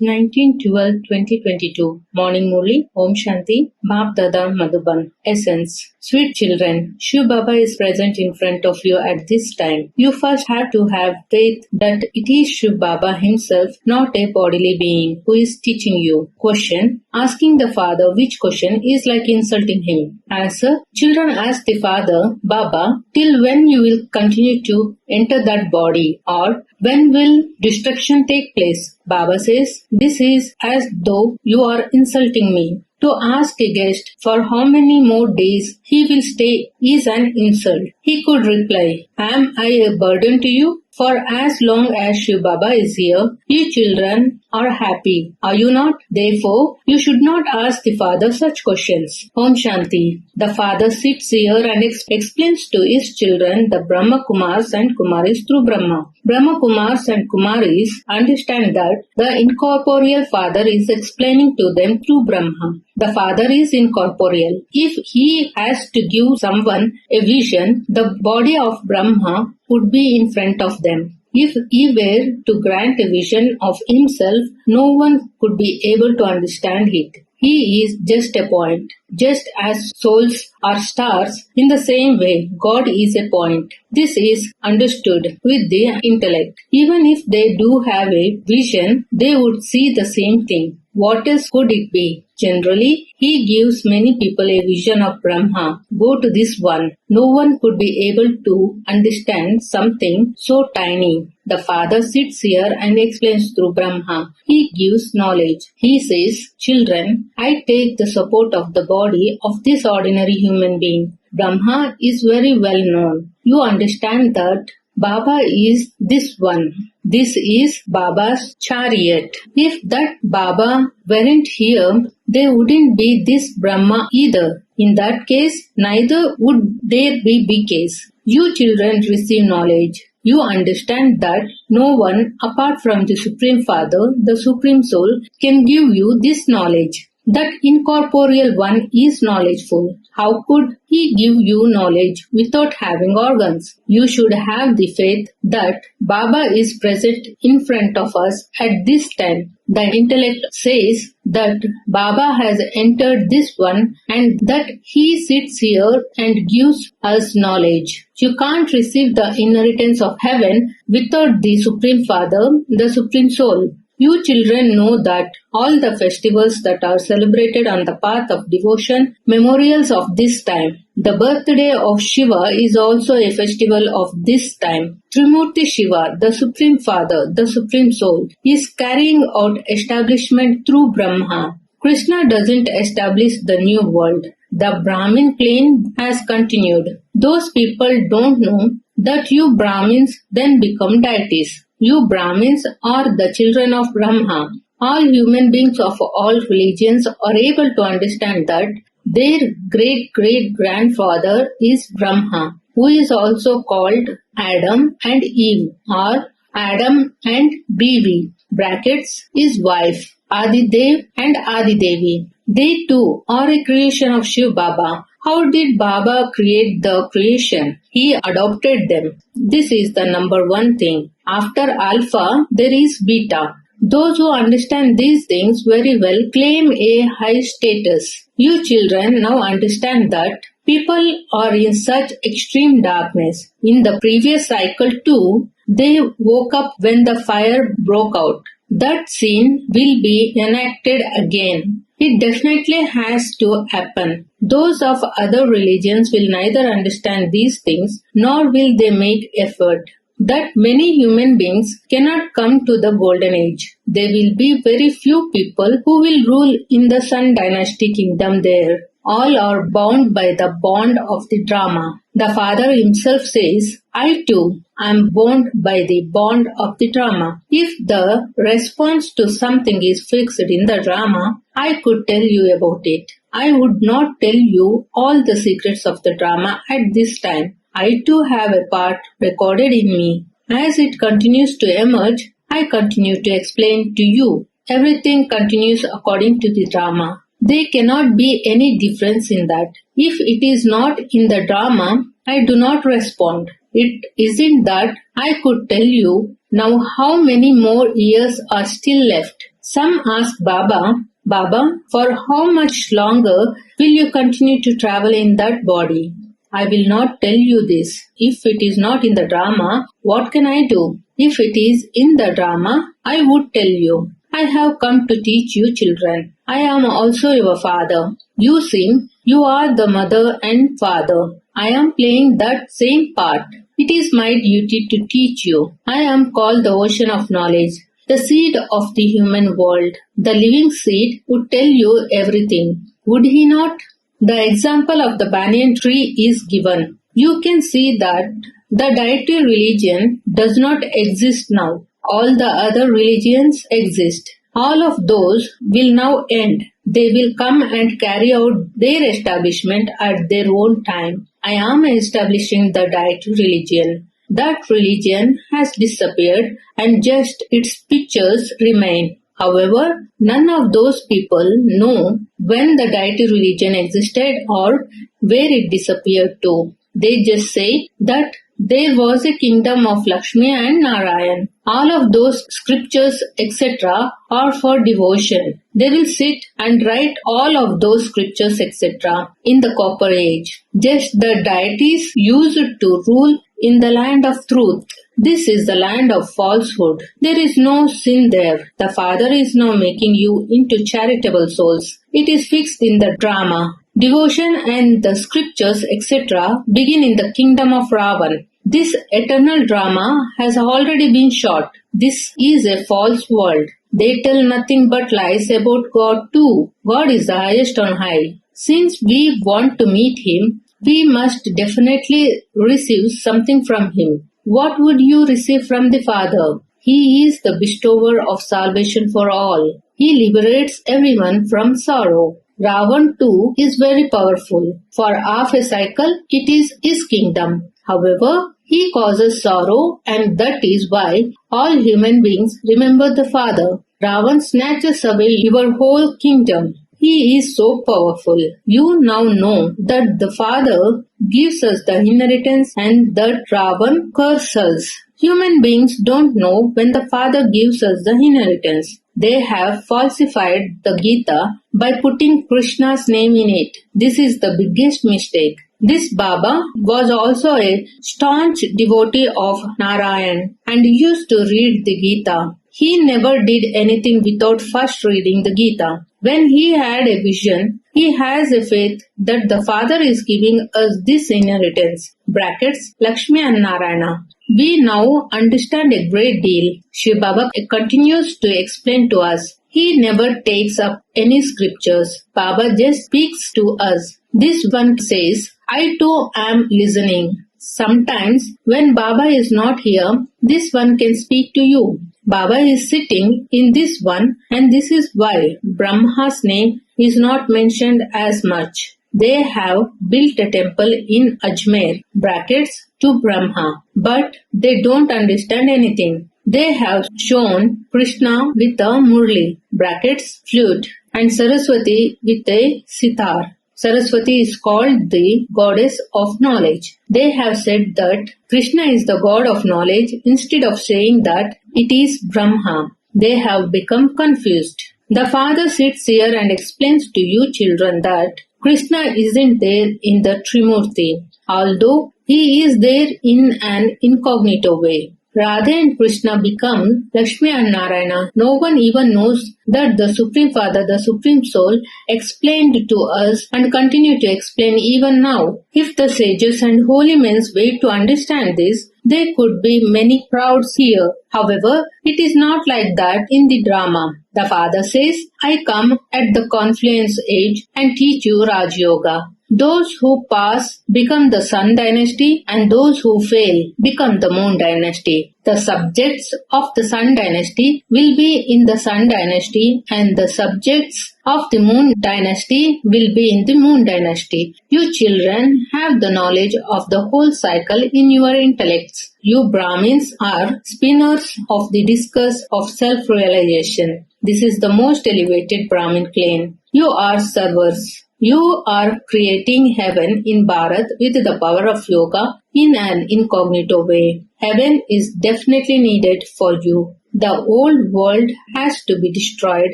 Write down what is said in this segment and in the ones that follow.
19/12/2022 Morning Murli, Om Shanti, Baap Dada Madhuban. Essence. Sweet children, Shiv Baba is present in front of you at this time. You first have to have faith that it is Shiv Baba himself, not a bodily being, who is teaching you. Question. Asking the father which question is like insulting him. Answer. Children ask the father, Baba, till when you will continue to enter that body, or when will destruction take place? Baba says, this is as though you are insulting me. To ask a guest for how many more days he will stay is an insult. He could reply, am I a burden to you? For as long as Shiv Baba is here, you children are happy, are you not? Therefore, you should not ask the father such questions. Om Shanti. The father sits here and explains to his children the Brahma Kumars and Kumaris through Brahma. Brahma Kumars and Kumaris understand that the incorporeal father is explaining to them through Brahma. The father is incorporeal. If he has to give someone a vision, the body of Brahma would be in front of them. If he were to grant a vision of himself, no one could be able to understand it. He is just a point. Just as souls are stars, in the same way, God is a point. This is understood with the intellect. Even if they do have a vision, they would see the same thing. What else could it be? Generally, he gives many people a vision of Brahma. Go to this one. No one could be able to understand something so tiny. The father sits here and explains through Brahma. He gives knowledge. He says, children, I take the support of the body of this ordinary human being. Brahma is very well known. You understand that Baba is this one. This is Baba's chariot. If that Baba weren't here, there wouldn't be this Brahma either. In that case, neither would there be BKs. You children receive knowledge. You understand that no one apart from the Supreme Father, the Supreme Soul, can give you this knowledge. That incorporeal one is knowledgeful. How could he give you knowledge without having organs? You should have the faith that Baba is present in front of us at this time. The intellect says that Baba has entered this one and that he sits here and gives us knowledge. You can't receive the inheritance of heaven without the Supreme Father, the Supreme Soul. You children know that all the festivals that are celebrated on the path of devotion, memorials of this time. The birthday of Shiva is also a festival of this time. Trimurti Shiva, the Supreme Father, the Supreme Soul, is carrying out establishment through Brahma. Krishna doesn't establish the new world. The Brahmin plane has continued. Those people don't know that you Brahmins then become deities. You Brahmins are the children of Brahma. All human beings of all religions are able to understand that their great-great-grandfather is Brahma, who is also called Adam and Eve, or Adam and Bibi, brackets, his wife, Adidev and Adidevi. They too are a creation of Shiv Baba. How did Baba create the creation? He adopted them. This is the number one thing. After Alpha, there is Beta. Those who understand these things very well claim a high status. You children now understand that people are in such extreme darkness. In the previous cycle too, they woke up when the fire broke out. That scene will be enacted again. It definitely has to happen. Those of other religions will neither understand these things nor will they make effort. That many human beings cannot come to the golden age. There will be very few people who will rule in the Sun dynasty kingdom there. All are bound by the bond of the drama. The father himself says, I too am bound by the bond of the drama. If the response to something is fixed in the drama, I could tell you about it. I would not tell you all the secrets of the drama at this time. I too have a part recorded in me. As it continues to emerge, I continue to explain to you. Everything continues according to the drama. There cannot be any difference in that. If it is not in the drama, I do not respond. It isn't that I could tell you now how many more years are still left. Some ask Baba, Baba, for how much longer will you continue to travel in that body? I will not tell you this. If it is not in the drama, what can I do? If it is in the drama, I would tell you. I have come to teach you children. I am also your father. You sing, you are the mother and father. I am playing that same part. It is my duty to teach you. I am called the ocean of knowledge, the seed of the human world. The living seed would tell you everything. Would he not? The example of the banyan tree is given. You can see that the deity religion does not exist now. All the other religions exist. All of those will now end. They will come and carry out their establishment at their own time. I am establishing the deity religion. That religion has disappeared and just its pictures remain. However, none of those people know when the deity religion existed or where it disappeared to. They just say that there was a kingdom of Lakshmi and Narayan. All of those scriptures, etc., are for devotion. They will sit and write all of those scriptures, etc., in the copper age. Just the deities used to rule in the land of truth. This is the land of falsehood. There is no sin there. The Father is now making you into charitable souls. It is fixed in the drama. Devotion and the scriptures, etc., begin in the kingdom of Ravan. This eternal drama has already been shot. This is a false world. They tell nothing but lies about God too. God is the highest on high. Since we want to meet Him, we must definitely receive something from Him. What would you receive from the Father? He is the bestower of salvation for all. He liberates everyone from sorrow. Ravan too is very powerful. For half a cycle, it is his kingdom. However, he causes sorrow, and that is why all human beings remember the Father. Ravan snatches away your whole kingdom. He is so powerful. You now know that the Father gives us the inheritance and that Ravan curses us. Human beings don't know when the Father gives us the inheritance. They have falsified the Gita by putting Krishna's name in it. This is the biggest mistake. This Baba was also a staunch devotee of Narayan and used to read the Gita. He never did anything without first reading the Gita. When he had a vision, he has a faith that the Father is giving us this inheritance. Brackets, Lakshmi and Narayana. We now understand a great deal. Shiv Baba continues to explain to us. He never takes up any scriptures. Baba just speaks to us. This one says, I too am listening. Sometimes when Baba is not here, this one can speak to you. Baba is sitting in this one, and this is why Brahma's name is not mentioned as much. They have built a temple in Ajmer, brackets, to Brahma, but they don't understand anything. They have shown Krishna with a Murli, brackets, flute, and Saraswati with a sitar. Saraswati is called the goddess of knowledge. They have said that Krishna is the god of knowledge instead of saying that it is Brahma. They have become confused. The Father sits here and explains to you children that Krishna isn't there in the Trimurti, although he is there in an incognito way. Radha and Krishna become Lakshmi and Narayana. No one even knows that the Supreme Father, the Supreme Soul, explained to us and continue to explain even now. If the sages and holy men wait to understand this, there could be many crowds here. However, it is not like that in the drama. The Father says, I come at the confluence age and teach you Raj Yoga. Those who pass become the Sun dynasty and those who fail become the Moon dynasty. The subjects of the Sun dynasty will be in the Sun dynasty and the subjects of the Moon dynasty will be in the Moon dynasty. You children have the knowledge of the whole cycle in your intellects. You Brahmins are spinners of the discus of self-realization. This is the most elevated Brahmin plane. You are servers. You are creating heaven in Bharat with the power of yoga in an incognito way. Heaven is definitely needed for you. The old world has to be destroyed.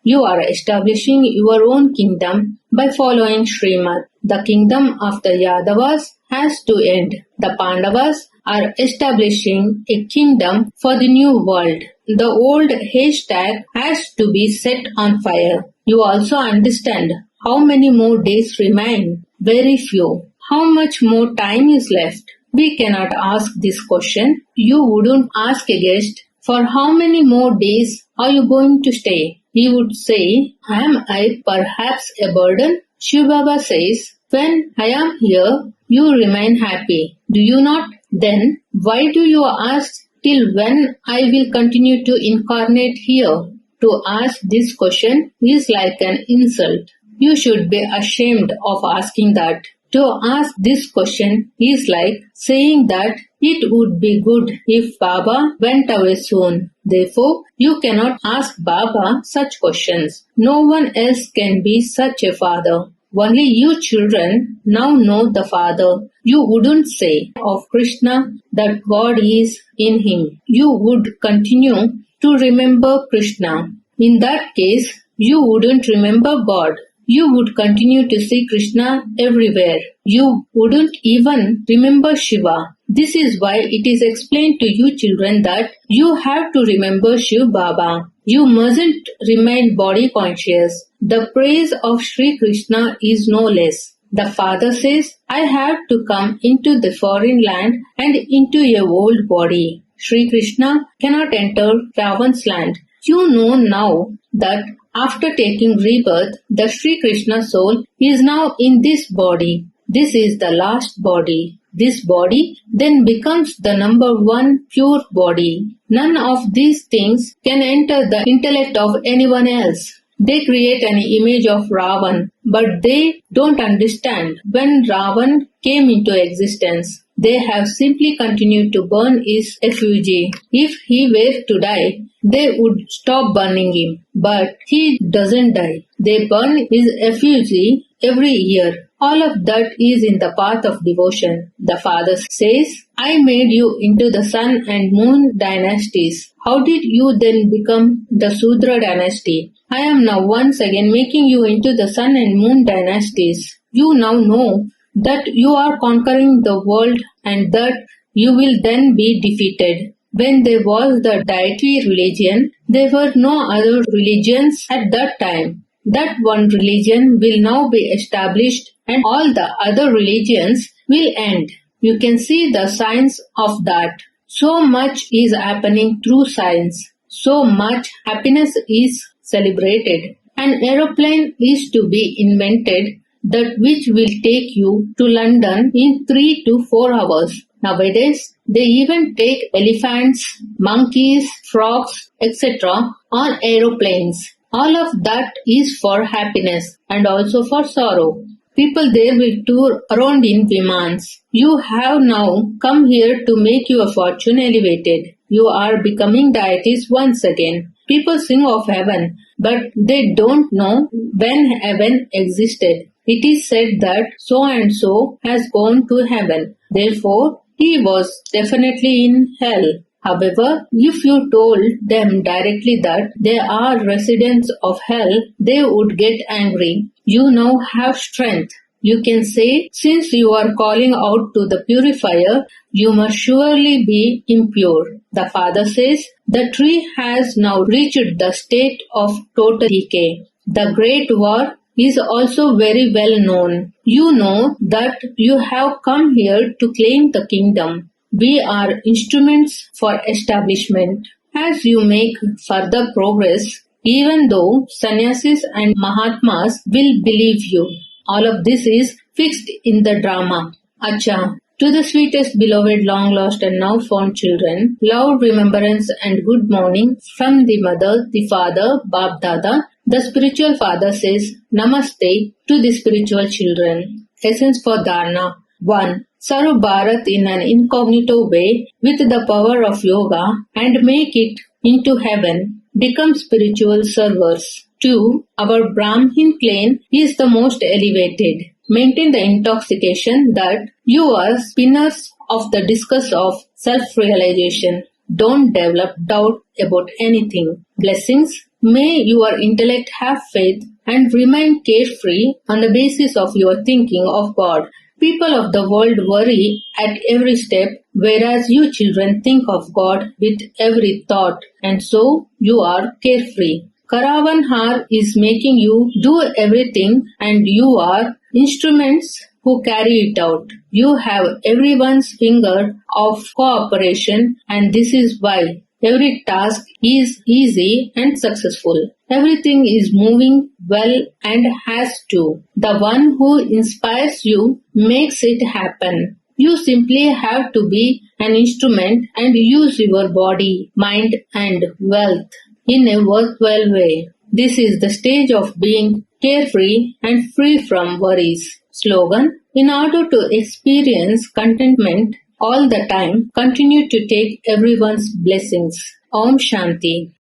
You are establishing your own kingdom by following Srimad. The kingdom of the Yadavas has to end. The Pandavas are establishing a kingdom for the new world. The old haystack has to be set on fire. You also understand how many more days remain? Very few. How much more time is left? We cannot ask this question. You wouldn't ask a guest, for how many more days are you going to stay? He would say, am I perhaps a burden? Shiv Baba says, when I am here, you remain happy. Do you not? Then why do you ask till when I will continue to incarnate here? To ask this question is like an insult. You should be ashamed of asking that. To ask this question is like saying that it would be good if Baba went away soon. Therefore, you cannot ask Baba such questions. No one else can be such a father. Only you children now know the Father. You wouldn't say of Krishna that God is in him. You would continue to remember Krishna. In that case, you wouldn't remember God. You would continue to see Krishna everywhere. You wouldn't even remember Shiva. This is why it is explained to you children that you have to remember Shiv Baba. You mustn't remain body conscious. The praise of Sri Krishna is no less. The father says, I have to come into the foreign land and into a old body. Sri Krishna cannot enter Ravan's land. You know now that after taking rebirth, the Sri Krishna soul is now in this body. This is the last body. This body then becomes the number one pure body. None of these things can enter the intellect of anyone else. They create an image of Ravan, but they don't understand when Ravan came into existence. They have simply continued to burn his effigy. If he were to die, they would stop burning him. But he doesn't die. They burn his effigy every year. All of that is in the path of devotion. The father says, I made you into the sun and moon dynasties. How did you then become the Sudra dynasty? I am now once again making you into the sun and moon dynasties. You now know that you are conquering the world and that you will then be defeated. When there was the deity religion, there were no other religions at that time. That one religion will now be established and all the other religions will end. You can see the signs of that. So much is happening through science. So much happiness is celebrated. An aeroplane is to be invented that which will take you to London in 3 to 4 hours. Nowadays, they even take elephants, monkeys, frogs, etc. on aeroplanes. All of that is for happiness and also for sorrow. People there will tour around in Vimans. You have now come here to make your fortune elevated. You are becoming deities once again. People sing of heaven, but they don't know when heaven existed. It is said that so and so has gone to heaven. Therefore, he was definitely in hell. However, if you told them directly that they are residents of hell, they would get angry. You now have strength. You can say, since you are calling out to the purifier, you must surely be impure. The father says, the tree has now reached the state of total decay. The great war is also very well known. You know that you have come here to claim the kingdom. We are instruments for establishment. As you make further progress, even though sannyasis and mahatmas will believe you, all of this is fixed in the drama. Acha, to the sweetest, beloved, long lost and now found children, love, remembrance and good morning from the mother, the father, Bab Dada. The spiritual father says Namaste to the spiritual children. Essence for Dharana. 1. Serve Bharat in an incognito way with the power of yoga and make it into heaven. Become spiritual servers. 2. Our Brahmin plane is the most elevated. Maintain the intoxication that you are spinners of the discus of self-realization. Don't develop doubt about anything. Blessings. May your intellect have faith and remain carefree on the basis of your thinking of God. People of the world worry at every step, whereas you children think of God with every thought, and so you are carefree. Karavan Har is making you do everything, and you are instruments who carry it out. You have everyone's finger of cooperation, and this is why every task is easy and successful. Everything is moving well and has to. The one who inspires you makes it happen. You simply have to be an instrument and use your body, mind and wealth in a worthwhile way. This is the stage of being carefree and free from worries. Slogan. In order to experience contentment all the time, continue to take everyone's blessings. Om Shanti.